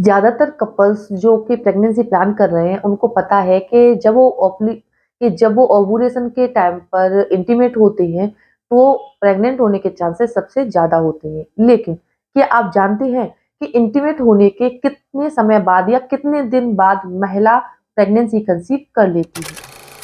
ज़्यादातर कपल्स जो कि प्रेगनेंसी प्लान कर रहे हैं, उनको पता है कि जब वो ओव्यूलेशन के टाइम पर इंटीमेट होते हैं, तो प्रेग्नेंट होने के चांसेस सबसे ज़्यादा होते हैं। लेकिन क्या आप जानते हैं कि इंटीमेट होने के कितने समय बाद या कितने दिन बाद महिला प्रेगनेंसी कंसीव कर लेती है?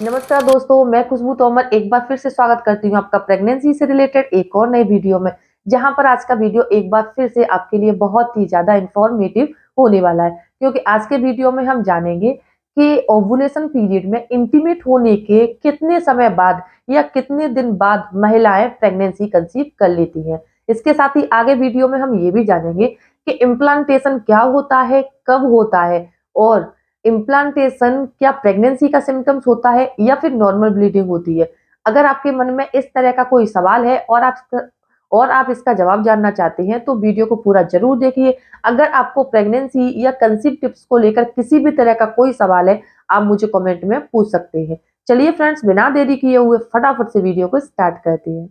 नमस्कार दोस्तों, मैं खुशबू तोमर एक बार फिर से स्वागत करती हूँ आपका प्रेगनेंसी से रिलेटेड एक और नए वीडियो में, जहाँ पर आज का वीडियो एक बार फिर से आपके लिए बहुत ही ज़्यादा इन्फॉर्मेटिव होने वाला है, क्योंकि आज के वीडियो में हम जानेंगे कि ओव्यूलेशन पीरियड में इंटीमेट होने के कितने समय बाद या कितने दिन बाद महिलाएं प्रेगनेंसी कंसीव कर लेती हैं। इसके साथ ही आगे वीडियो में हम ये भी जानेंगे कि इम्प्लांटेशन क्या होता है, कब होता है, और इम्प्लांटेशन क्या प्रेगनेंसी का सिम्टम्स होता है या फिर नॉर्मल ब्लीडिंग होती है। अगर आपके मन में इस तरह का कोई सवाल है और आप इसका जवाब जानना चाहते हैं, तो वीडियो को पूरा जरूर देखिए। अगर आपको प्रेगनेंसी या कंसीव टिप्स को लेकर किसी भी तरह का कोई सवाल है, आप मुझे कमेंट में पूछ सकते हैं। चलिए फ्रेंड्स, बिना देरी किए हुए फटाफट से वीडियो को स्टार्ट करते हैं।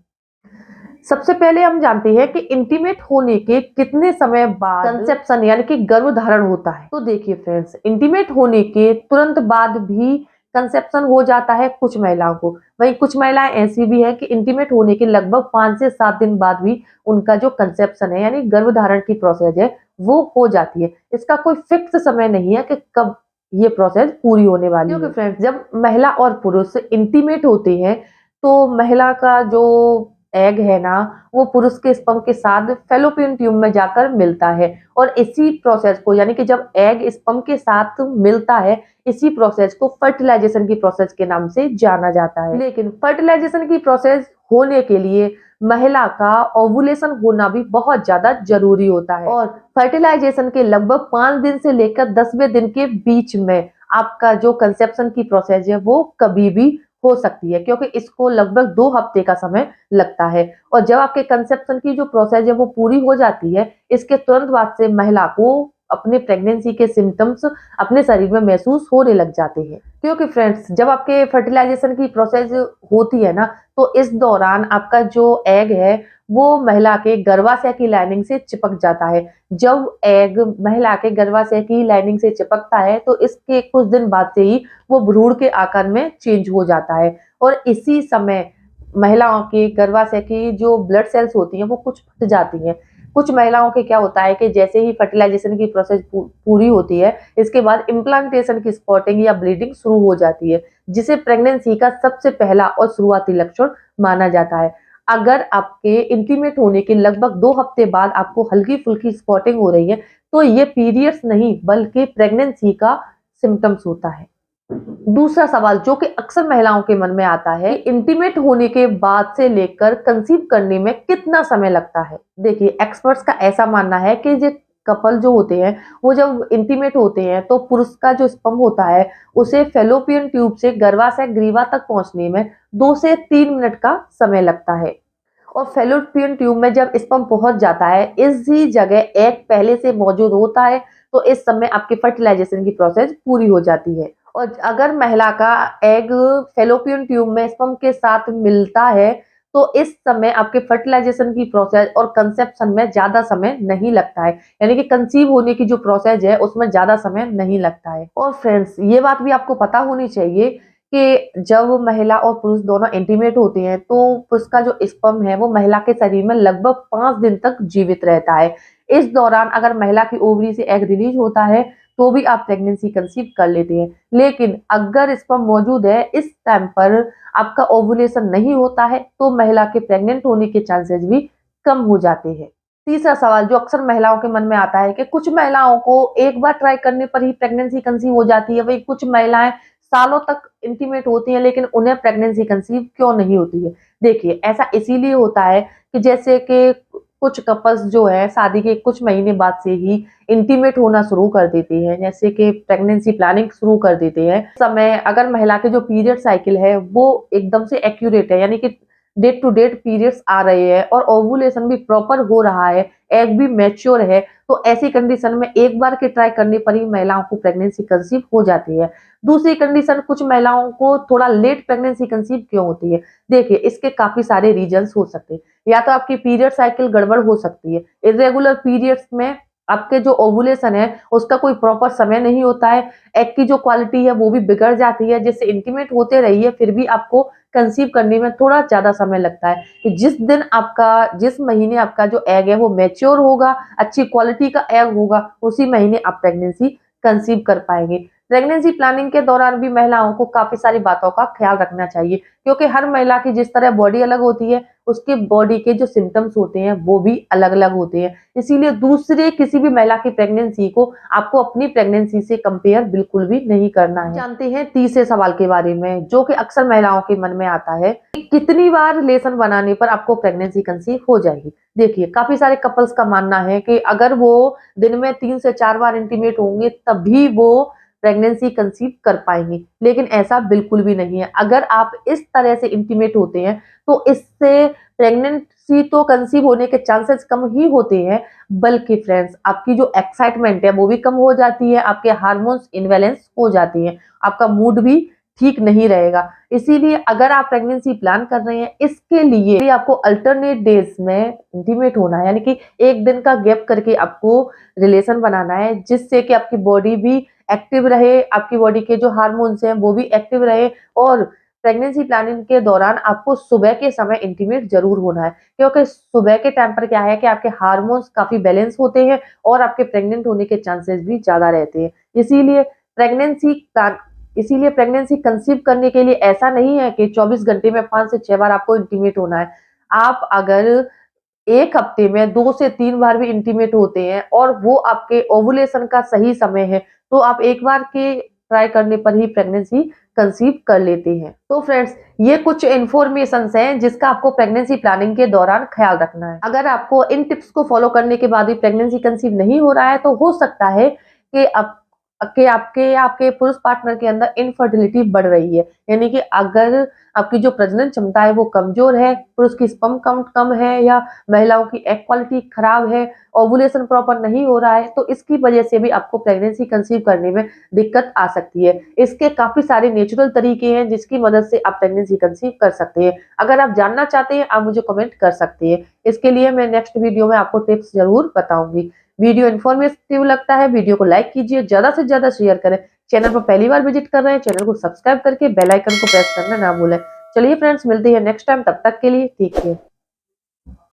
सबसे पहले हम जानते हैं कि इंटीमेट होने के कितने समय बाद कंसेप्शन यानी कि गर्भधारण होता है। तो देखिए फ्रेंड्स, इंटीमेट होने के तुरंत बाद भी कंसेप्शन हो जाता है कुछ महिलाओं को। वहीं कुछ महिलाएं ऐसी भी है कि इंटीमेट होने के लगभग 5 से 7 दिन बाद भी उनका जो कंसेप्शन है यानी गर्भधारण की प्रोसेस है वो हो जाती है। इसका कोई फिक्स समय नहीं है कि कब ये प्रोसेस पूरी होने वाली है। क्योंकि फ्रेंड्स, जब महिला और पुरुष इंटीमेट होते हैं, तो महिला का जो एग है ना, वो पुरुष के स्पर्म के साथ फैलोपियन ट्यूब में जाकर मिलता है, और इसी प्रोसेस को यानी कि जब एग स्पर्म के साथ मिलता है, इसी प्रोसेस को फर्टिलाइजेशन की प्रोसेस के नाम से जाना जाता है। लेकिन फर्टिलाइजेशन की प्रोसेस होने के लिए महिला का ओवुलेशन होना भी बहुत ज्यादा जरूरी होता है, और फर्टिलाइजेशन के लगभग 5 दिन से लेकर 10वें दिन के बीच में आपका जो कंसेप्शन की प्रोसेस है वो कभी भी हो सकती है, क्योंकि इसको लगभग 2 हफ्ते का समय लगता है। और जब आपके कंसेप्शन की जो प्रोसेस है वो पूरी हो जाती है, इसके तुरंत बाद से महिला को अपने प्रेगनेंसी के सिम्टम्स अपने शरीर में महसूस होने लग जाते हैं। क्योंकि फ्रेंड्स, जब आपके फर्टिलाइजेशन की प्रोसेस होती है ना, तो इस दौरान आपका जो एग है वो महिला के गर्भाशय की लाइनिंग से चिपक जाता है। जब एग महिला के गर्भाशय की लाइनिंग से चिपकता है, तो इसके कुछ दिन बाद से ही वो भ्रूण के आकार में चेंज हो जाता है, और इसी समय महिलाओं के गर्भाशय की जो ब्लड सेल्स होती हैं वो कुछ फट जाती हैं। कुछ महिलाओं के क्या होता है कि जैसे ही फर्टिलाइजेशन की प्रोसेस पूरी होती है, इसके बाद इम्प्लांटेशन की स्पॉटिंग या ब्लीडिंग शुरू हो जाती है, जिसे प्रेगनेंसी का सबसे पहला और शुरुआती लक्षण माना जाता है। अगर आपके इंटीमेट होने के लगभग 2 हफ्ते बाद आपको हल्की-फुल्की स्पॉटिंग हो रही है, तो ये पीरियड्स नहीं बल्कि प्रेगनेंसी का सिम्पटम्स होता है। दूसरा सवाल जो कि अक्सर महिलाओं के मन में आता है, इंटीमेट होने के बाद से लेकर कंसीव करने में कितना समय लगता है। देखिए, एक्सपर्ट्स का ऐसा मानना है कि जो कपल जो होते हैं वो जब इंटीमेट होते हैं, तो पुरुष का जो स्पर्म होता है उसे फैलोपियन ट्यूब से गर्भाशय ग्रीवा तक पहुंचने में 2 से 3 मिनट का समय लगता है। और फैलोपियन ट्यूब में जब स्पर्म पहुंच जाता है, इसी जगह एग पहले से मौजूद होता है, तो इस समय आपकी फर्टिलाइजेशन की प्रोसेस पूरी हो जाती है। और अगर महिला का एग फैलोपियन ट्यूब में स्पर्म के साथ मिलता है, तो इस समय आपके फर्टिलाइजेशन की प्रोसेस और कंसेप्शन में ज्यादा समय नहीं लगता है, यानी कि कंसीव होने की जो प्रोसेस है उसमें ज्यादा समय नहीं लगता है। और फ्रेंड्स, ये बात भी आपको पता होनी चाहिए कि जब महिला और पुरुष दोनों इंटीमेट होते हैं, तो पुरुष का जो स्पर्म है वो महिला के शरीर में लगभग 5 दिन तक जीवित रहता है। इस दौरान अगर महिला की ओवरी से एग रिलीज होता है, तो भी आप प्रेगनेंसी कंसीव कर लेते हैं। लेकिन अगर स्पर्म मौजूद है, इस टाइम पर आपका ओवुलेशन नहीं होता है, तो महिला के प्रेग्नेंट होने के चांसेस भी कम हो जाते हैं। तीसरा सवाल जो अक्सर महिलाओं के मन में आता है कि कुछ महिलाओं को एक बार ट्राई करने पर ही प्रेगनेंसी कंसीव हो जाती है, वही कुछ महिलाएं सालों तक इंटीमेट होती हैं लेकिन उन्हें प्रेगनेंसी कंसीव क्यों नहीं होती है। देखिए, ऐसा इसीलिए होता है कि जैसे कि कुछ कपल्स जो है शादी के कुछ महीने बाद से ही इंटीमेट होना शुरू कर देते हैं, जैसे कि प्रेगनेंसी प्लानिंग शुरू कर देते हैं। समय अगर महिला के जो पीरियड साइकिल है वो एकदम से एक्यूरेट है, यानी कि डेट टू डेट पीरियड्स आ रहे हैं और ओवुलेशन भी प्रॉपर हो रहा है, एग भी मैच्योर है, तो ऐसी कंडीशन में एक बार के ट्राई करने पर ही महिलाओं को प्रेगनेंसी कंसीव हो जाती है। दूसरी कंडीशन, कुछ महिलाओं को थोड़ा लेट प्रेगनेंसी कंसीव क्यों होती है। देखिए, इसके काफी सारे रीजंस हो सकते हैं। या तो आपकी पीरियड साइकिल गड़बड़ हो सकती है, इरेगुलर पीरियड्स में आपके जो ओव्यूलेशन है उसका कोई प्रॉपर समय नहीं होता है, एग की जो क्वालिटी है वो भी बिगड़ जाती है, जिससे इंटीमेट होते रहिए फिर भी आपको कंसीव करने में थोड़ा ज़्यादा समय लगता है। कि जिस महीने आपका जो एग है वो मैच्योर होगा, अच्छी क्वालिटी का एग होगा, उसी महीने आप प्रेगनेंसी कंसीव कर पाएँगे। प्रेगनेंसी प्लानिंग के दौरान भी महिलाओं को काफ़ी सारी बातों का ख्याल रखना चाहिए, क्योंकि हर महिला की जिस तरह बॉडी अलग होती है, उसके बॉडी के जो सिम्पटम्स होते हैं वो भी अलग-अलग होते हैं। इसीलिए दूसरे किसी भी महिला की प्रेगनेंसी को आपको अपनी प्रेगनेंसी से कंपेयर बिल्कुल भी नहीं करना है। जानते हैं तीसरे सवाल के बारे में, जो कि अक्सर महिलाओं के मन में आता है कि कितनी बार रिलेशन बनाने पर आपको प्रेगनेंसी कंसीव हो जाएगी। देखिए, काफ़ी सारे कपल्स का मानना है कि अगर वो दिन में 3 से 4 बार इंटीमेट होंगे तभी वो प्रेगनेंसी कंसीव कर पाएँगे, लेकिन ऐसा बिल्कुल भी नहीं है। अगर आप इस तरह से इंटीमेट होते हैं, तो इससे प्रेगनेंसी तो कंसीव होने के चांसेस कम ही होते हैं, बल्कि फ्रेंड्स आपकी जो एक्साइटमेंट है वो भी कम हो जाती है, आपके हार्मोन्स इम्बैलेंस हो जाती हैं, आपका मूड भी ठीक नहीं रहेगा। इसीलिए अगर आप प्रेगनेंसी प्लान कर रहे हैं, इसके लिए आपको अल्टरनेट डेज़ में इंटीमेट होना है, यानी कि 1 दिन का गैप करके आपको रिलेशन बनाना है, जिससे कि आपकी बॉडी भी एक्टिव रहे, आपकी बॉडी के जो हार्मोन्स हैं वो भी एक्टिव रहे, और प्रेगनेंसी प्लानिंग के दौरान आपको सुबह के समय इंटीमेट ज़रूर होना है, क्योंकि सुबह के टाइम पर क्या है कि आपके हार्मोन्स काफ़ी बैलेंस होते हैं और आपके प्रेग्नेंट होने के चांसेस भी ज़्यादा रहते हैं। प्रेगनेंसी प्लान इसीलिए प्रेगनेंसी कंसीव करने के लिए ऐसा नहीं है कि 24 घंटे में 5 से 6 बार आपको इंटीमेट होना है। आप अगर 1 हफ्ते में 2 से 3 बार भी इंटीमेट होते हैं और वो आपके ओव्यूलेशन का सही समय है, तो आप एक बार के ट्राई करने पर ही प्रेगनेंसी कंसीव कर लेते हैं। तो फ्रेंड्स, ये कुछ इन्फॉर्मेशंस हैं जिसका आपको प्रेगनेंसी प्लानिंग के दौरान ख्याल रखना है। अगर आपको इन टिप्स को फॉलो करने के बाद भी प्रेगनेंसी कंसीव नहीं हो रहा है, तो हो सकता है कि आपके या आपके पुरुष पार्टनर के अंदर इनफर्टिलिटी बढ़ रही है। यानी कि अगर आपकी जो प्रजनन क्षमता है वो कमज़ोर है, पुरुष की स्पर्म काउंट कम है, या महिलाओं की एग क्वालिटी खराब है, ओव्यूलेशन प्रॉपर नहीं हो रहा है, तो इसकी वजह से भी आपको प्रेगनेंसी कंसीव करने में दिक्कत आ सकती है। इसके काफ़ी सारे नेचुरल तरीके हैं जिसकी मदद से आप प्रेगनेंसी कंसीव कर सकते हैं। अगर आप जानना चाहते हैं, आप मुझे कमेंट कर सकते हैं। इसके लिए मैं नेक्स्ट वीडियो में आपको टिप्स ज़रूर बताऊँगी। वीडियो इन्फॉर्मेटिव लगता है, वीडियो को लाइक कीजिए, ज़्यादा से ज़्यादा शेयर करें। चैनल पर पहली बार विजिट कर रहे हैं, चैनल को सब्सक्राइब करके बेल आइकन को प्रेस करना ना भूलें। चलिए फ्रेंड्स, मिलते हैं नेक्स्ट टाइम, तब तक के लिए टेक केयर।